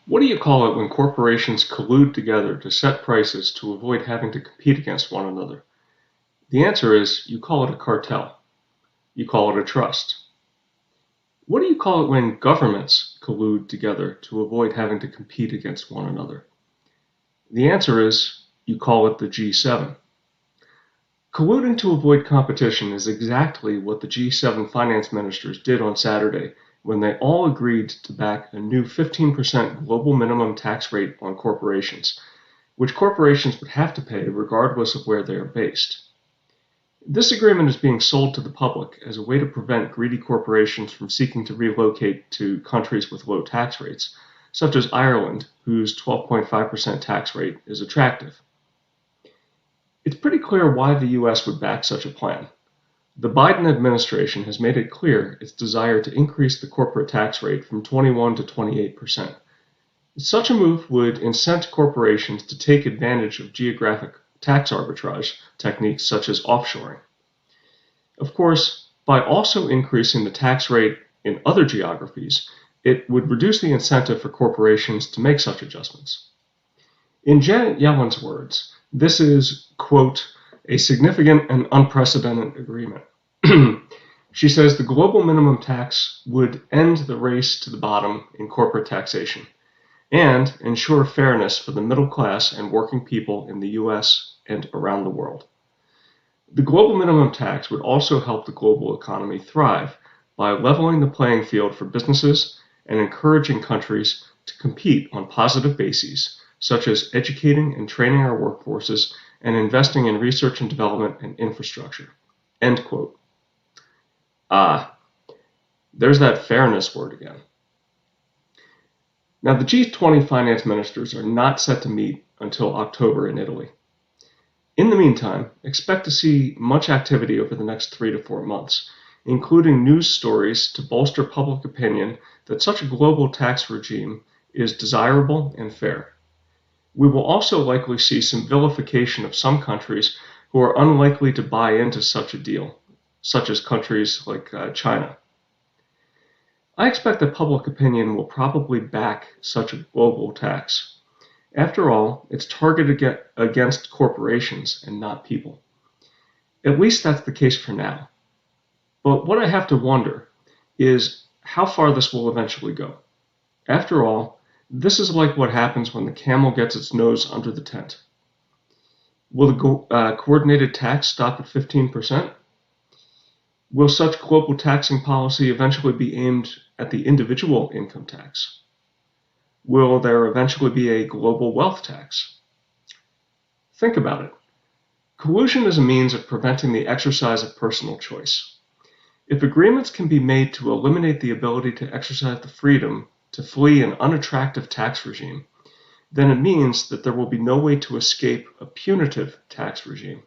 What do you call it when corporations collude together to set prices to avoid having to compete against one another? The answer is you call it a cartel. You call it a trust. What do you call it when governments collude together to avoid having to compete against one another? The answer is you call it the G7. Colluding to avoid competition is exactly what the G7 finance ministers did on Saturday when they all agreed to back a new 15% global minimum tax rate on corporations, which corporations would have to pay regardless of where they are based. This agreement is being sold to the public as a way to prevent greedy corporations from seeking to relocate to countries with low tax rates, such as Ireland, whose 12.5% tax rate is attractive. It's pretty clear why the US would back such a plan. The Biden administration has made it clear its desire to increase the corporate tax rate from 21 to 28%. Such a move would incent corporations to take advantage of geographic tax arbitrage techniques such as offshoring. Of course, by also increasing the tax rate in other geographies, it would reduce the incentive for corporations to make such adjustments. In Janet Yellen's words, this is, quote, a significant and unprecedented agreement. She says the global minimum tax would end the race to the bottom in corporate taxation and ensure fairness for the middle class and working people in the US and around the world. The global minimum tax would also help the global economy thrive by leveling the playing field for businesses and encouraging countries to compete on positive bases, such as educating and training our workforces and investing in research and development and infrastructure. End quote. There's that fairness word again. Now, the G20 finance ministers are not set to meet until October in Italy. In the meantime, expect to see much activity over the next 3 to 4 months, including news stories to bolster public opinion that such a global tax regime is desirable and fair. We will also likely see some vilification of some countries who are unlikely to buy into such a deal, such as countries like China. I expect that public opinion will probably back such a global tax. After all, it's targeted against corporations and not people. At least that's the case for now. But what I have to wonder is how far this will eventually go. After all, this is like what happens when the camel gets its nose under the tent. Will the coordinated tax stop at 15%? Will such global taxing policy eventually be aimed at the individual income tax? Will there eventually be a global wealth tax? Think about it. Collusion is a means of preventing the exercise of personal choice. If agreements can be made to eliminate the ability to exercise the freedom to flee an unattractive tax regime, then it means that there will be no way to escape a punitive tax regime.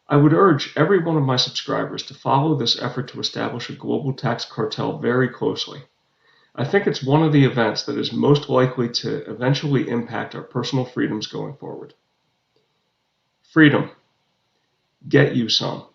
I would urge every one of my subscribers to follow this effort to establish a global tax cartel very closely. I think it's one of the events that is most likely to eventually impact our personal freedoms going forward. Freedom. Get you some.